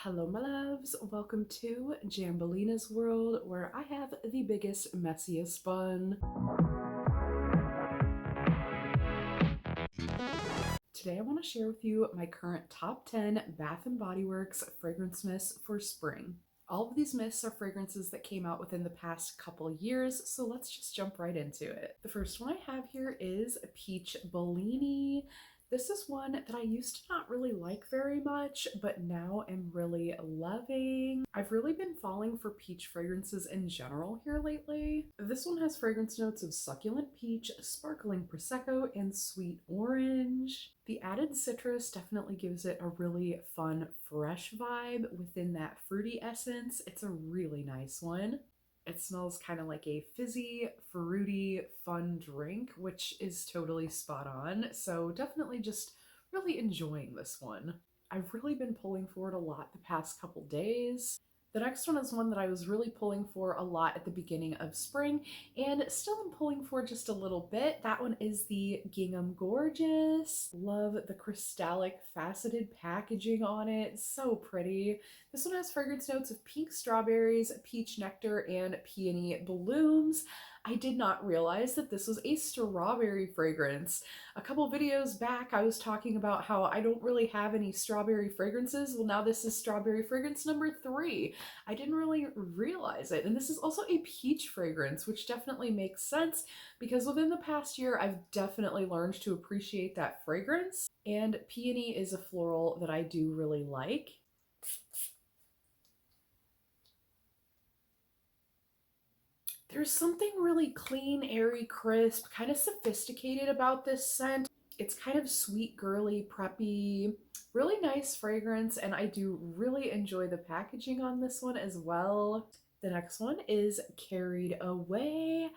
Hello, my loves. Welcome to Jambelina's world, where I have the biggest, messiest fun. Today, I want to share with you my current top 10 Bath & Body Works fragrance mists for spring. All of these mists are fragrances that came out within the past couple years, so let's just jump right into it. The first one I have here is Peach Bellini. This is one that I used to not really like very much, but now am really loving. I've really been falling for peach fragrances in general here lately. This one has fragrance notes of succulent peach, sparkling prosecco, and sweet orange. The added citrus definitely gives it a really fun, fresh vibe within that fruity essence. It's a really nice one. It smells kind of like a fizzy, fruity, fun drink, which is totally spot on. So definitely just really enjoying this one. I've really been pulling for it a lot the past couple days. The next one is one that I was really pulling for a lot at the beginning of spring and still am pulling for just a little bit. That one is the Gingham Gorgeous. Love the crystallic faceted packaging on it. So pretty. This one has fragrance notes of pink strawberries, peach nectar, and peony blooms. I did not realize that this was a strawberry fragrance. A couple videos back, I was talking about how I don't really have any strawberry fragrances. Well, now this is strawberry fragrance number 3. I didn't really realize it. And this is also a peach fragrance, which definitely makes sense because within the past year, I've definitely learned to appreciate that fragrance. And peony is a floral that I do really like. There's something really clean, airy, crisp, kind of sophisticated about this scent. It's kind of sweet, girly, preppy, really nice fragrance, and I do really enjoy the packaging on this one as well. The next one is Carried Away.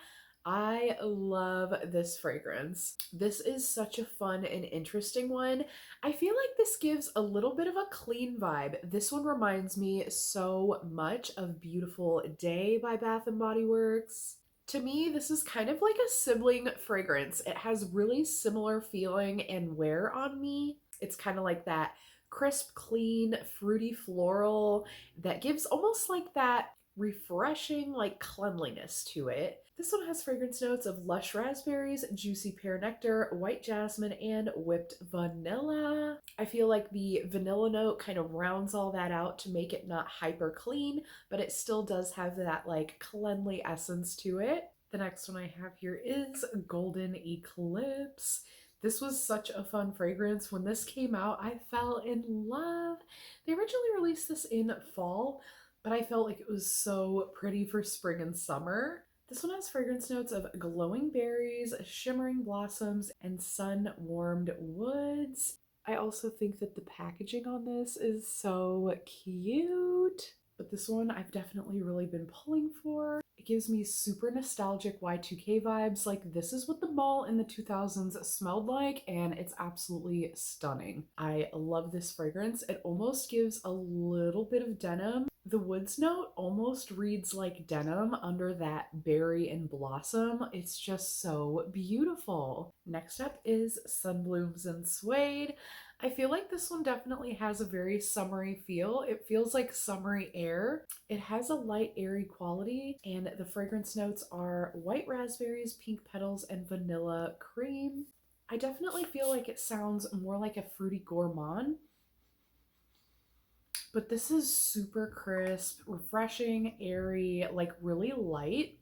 I love this fragrance. This is such a fun and interesting one. I feel like this gives a little bit of a clean vibe. This one reminds me so much of Beautiful Day by Bath & Body Works. To me, this is kind of like a sibling fragrance. It has really similar feeling and wear on me. It's kind of like that crisp, clean, fruity floral that gives almost like that refreshing like cleanliness to it. This one has fragrance notes of lush raspberries, juicy pear nectar, white jasmine, and whipped vanilla. I feel like the vanilla note kind of rounds all that out to make it not hyper clean, but it still does have that like cleanly essence to it. The next one I have here is Golden Eclipse. This was such a fun fragrance. When this came out, I fell in love. They originally released this in fall, but I felt like it was so pretty for spring and summer. This one has fragrance notes of glowing berries, shimmering blossoms, and sun-warmed woods. I also think that the packaging on this is so cute. But this one I've definitely really been pulling for. It gives me super nostalgic Y2K vibes. Like, this is what the mall in the 2000s smelled like, and it's absolutely stunning. I love this fragrance. It almost gives a little bit of denim. The woods note almost reads like denim under that berry and blossom. It's just so beautiful. Next up is Blooms Suede. I feel like this one definitely has a very summery feel. It feels like summery air. It has a light, airy quality, and the fragrance notes are white raspberries, pink petals, and vanilla cream. I definitely feel like it sounds more like a fruity gourmand, but this is super crisp, refreshing, airy, like really light.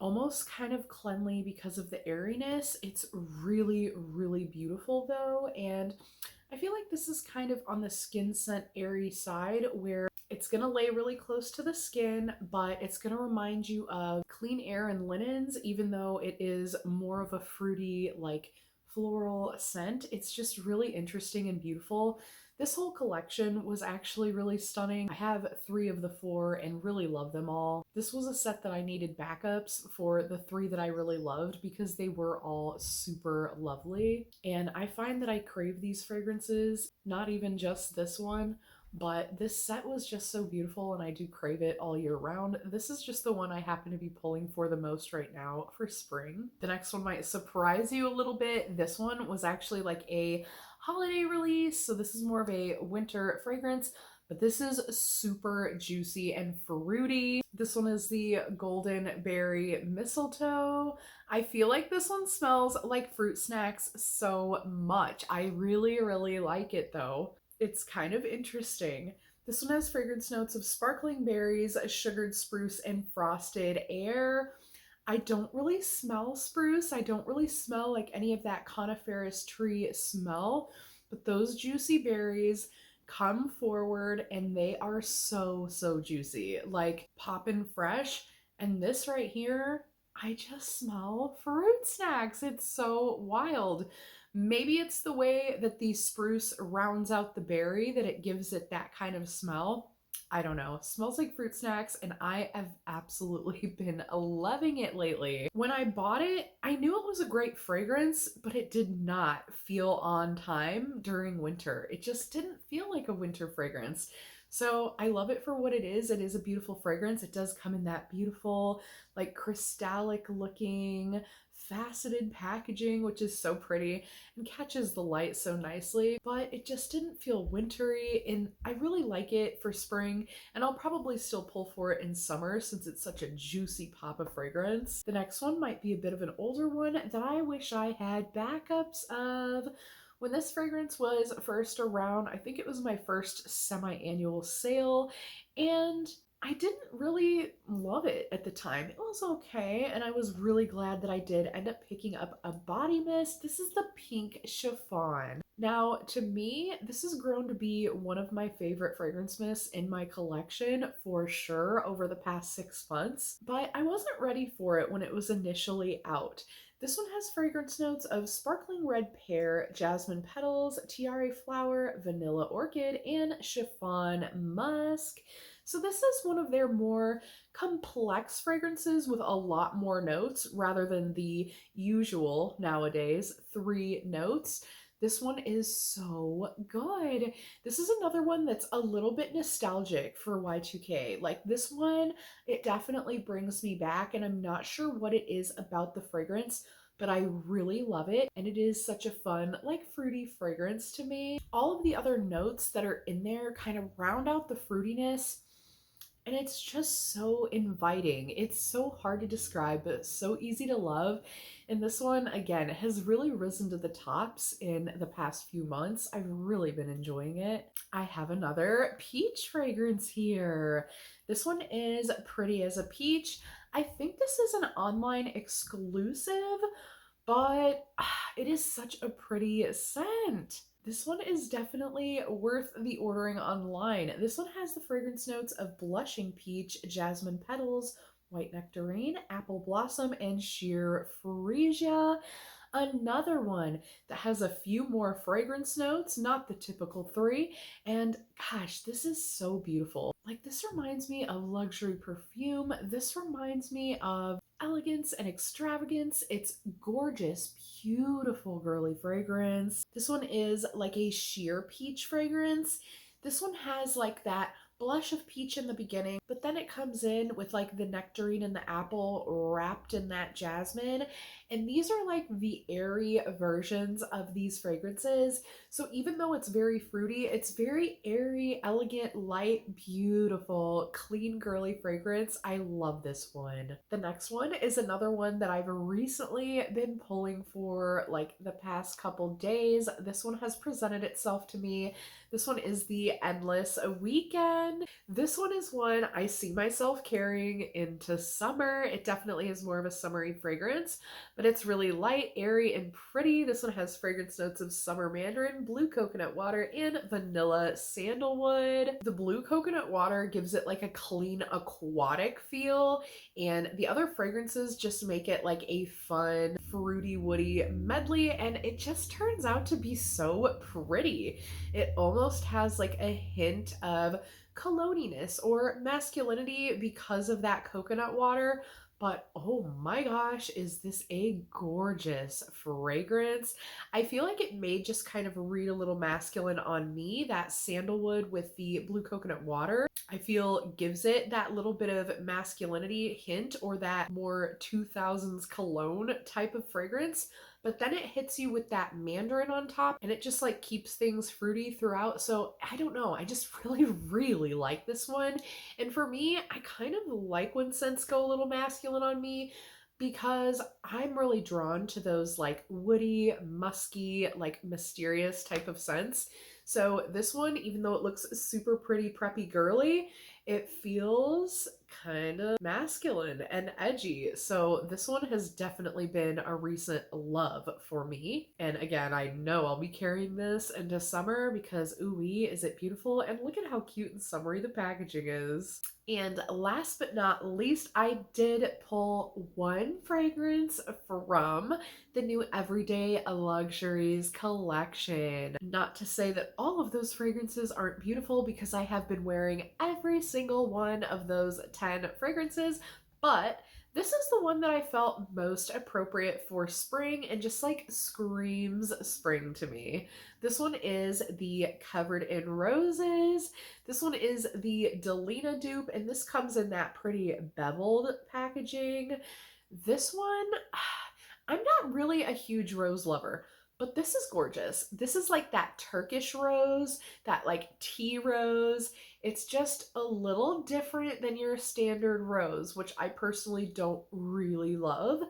Almost kind of cleanly because of the airiness. It's really, really beautiful though. And I feel like this is kind of on the skin scent airy side where it's gonna lay really close to the skin, but it's gonna remind you of clean air and linens, even though it is more of a fruity, like floral scent. It's just really interesting and beautiful. This whole collection was actually really stunning. I have 3 of the 4 and really love them all. This was a set that I needed backups for the 3 that I really loved because they were all super lovely. And I find that I crave these fragrances, not even just this one, but this set was just so beautiful and I do crave it all year round. This is just the one I happen to be pulling for the most right now for spring. The next one might surprise you a little bit. This one was actually like a holiday release, so this is more of a winter fragrance, but this is super juicy and fruity. This one is the Golden Berry Mistletoe. I feel like this one smells like fruit snacks so much. I really, really like it though. It's kind of interesting. This one has fragrance notes of sparkling berries, sugared spruce, and frosted air. I don't really smell spruce. I don't really smell like any of that coniferous tree smell, but those juicy berries come forward and they are so, so juicy, like poppin' fresh. And this right here, I just smell fruit snacks. It's so wild. Maybe it's the way that the spruce rounds out the berry that it gives it that kind of smell. I don't know. It smells like fruit snacks, and I have absolutely been loving it lately. When I bought it, I knew it was a great fragrance, but it did not feel on time during winter. It just didn't feel like a winter fragrance. So I love it for what it is. It is a beautiful fragrance. It does come in that beautiful, like crystallic looking, faceted packaging, which is so pretty and catches the light so nicely, but it just didn't feel wintry, and I really like it for spring, and I'll probably still pull for it in summer since it's such a juicy pop of fragrance. The next one might be a bit of an older one that I wish I had backups of. When this fragrance was first around, I think it was my first semi-annual sale, and I didn't really love it at the time. It was okay, and I was really glad that I did end up picking up a body mist. This is the Pink Chiffon. Now, to me, this has grown to be one of my favorite fragrance mists in my collection for sure over the past 6 months, but I wasn't ready for it when it was initially out. This one has fragrance notes of sparkling red pear, jasmine petals, tiare flower, vanilla orchid, and chiffon musk. So this is one of their more complex fragrances with a lot more notes rather than the usual nowadays 3 notes. This one is so good. This is another one that's a little bit nostalgic for Y2K. Like this one, it definitely brings me back, and I'm not sure what it is about the fragrance, but I really love it. And it is such a fun, like fruity fragrance to me. All of the other notes that are in there kind of round out the fruitiness, and it's just so inviting. It's so hard to describe, but so easy to love. And this one, again, has really risen to the tops in the past few months. I've really been enjoying it. I have another peach fragrance here. This one is Pretty as a Peach. I think this is an online exclusive, but it is such a pretty scent. This one is definitely worth the ordering online. This one has the fragrance notes of blushing peach, jasmine petals, white nectarine, apple blossom, and sheer freesia. Another one that has a few more fragrance notes, not the typical 3. And gosh, this is so beautiful. Like this reminds me of luxury perfume. This reminds me of elegance and extravagance. It's gorgeous, beautiful girly fragrance. This one is like a sheer peach fragrance. This one has like that blush of peach in the beginning, but then it comes in with like the nectarine and the apple wrapped in that jasmine. And these are like the airy versions of these fragrances. So even though it's very fruity, it's very airy, elegant, light, beautiful, clean, girly fragrance. I love this one. The next one is another one that I've recently been pulling for like the past couple days. This one has presented itself to me. This one is the Endless Weekend. This one is one I see myself carrying into summer. It definitely is more of a summery fragrance, but it's really light, airy, and pretty. This one has fragrance notes of summer mandarin, blue coconut water, and vanilla sandalwood. The blue coconut water gives it like a clean aquatic feel, and the other fragrances just make it like a fun, fruity, woody medley, and it just turns out to be so pretty. It almost has like a hint of cologniness or masculinity because of that coconut water. But oh my gosh, is this a gorgeous fragrance? I feel like it may just kind of read a little masculine on me. That sandalwood with the blue coconut water, I feel gives it that little bit of masculinity hint or that more 2000s cologne type of fragrance. but then it hits you with that mandarin on top and it just like keeps things fruity throughout. So I don't know, I just really, really like this one. And for me, I kind of like when scents go a little masculine on me because I'm really drawn to those like woody, musky, like mysterious type of scents. So this one, even though it looks super pretty, preppy, girly, it feels kind of masculine and edgy. So this one has definitely been a recent love for me. And again, I know I'll be carrying this into summer because ooh, is it beautiful? And look at how cute and summery the packaging is. And last but not least, I did pull one fragrance from the new Everyday Luxuries collection. Not to say that all of those fragrances aren't beautiful because I have been wearing every single one of those 10 fragrances, but this is the one that I felt most appropriate for spring and just like screams spring to me. This one is the Covered in Roses. This one is the Delina dupe, and this comes in that pretty beveled packaging. This one, I'm not really a huge rose lover, but this is gorgeous. This is like that Turkish rose, that like tea rose. It's just a little different than your standard rose, which I personally don't really love.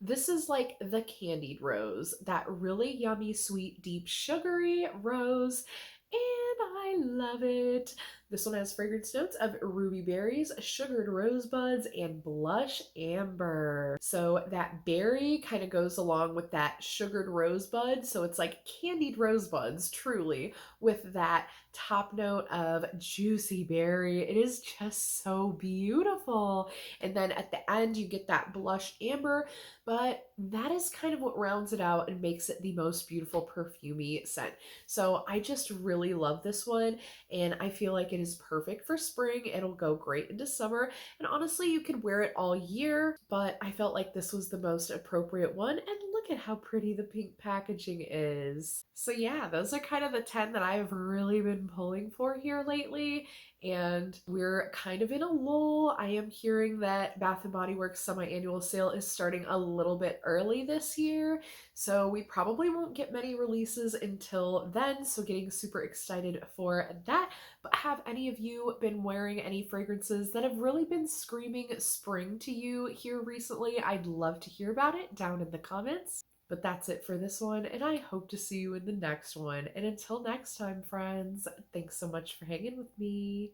This is like the candied rose, that really yummy, sweet, deep, sugary rose, and I love it. This one has fragrance notes of ruby berries, sugared rosebuds, and blush amber. So that berry kind of goes along with that sugared rosebud. So it's like candied rosebuds, truly, with that top note of juicy berry. It is just so beautiful. And then at the end, you get that blush amber, but that is kind of what rounds it out and makes it the most beautiful perfumey scent. So I just really love this one, and I feel like it is perfect for spring. It'll go great into summer, and honestly, you could wear it all year, but I felt like this was the most appropriate one, and look at how pretty the pink packaging is. So yeah, those are kind of the 10 that I've really been pulling for here lately, and we're kind of in a lull. I am hearing that Bath and Body Works semi-annual sale is starting a little bit early this year, so we probably won't get many releases until then, so getting super excited for that. But have any of you been wearing any fragrances that have really been screaming spring to you here recently? I'd love to hear about it down in the comments. But that's it for this one, and I hope to see you in the next one. And until next time, friends, thanks so much for hanging with me.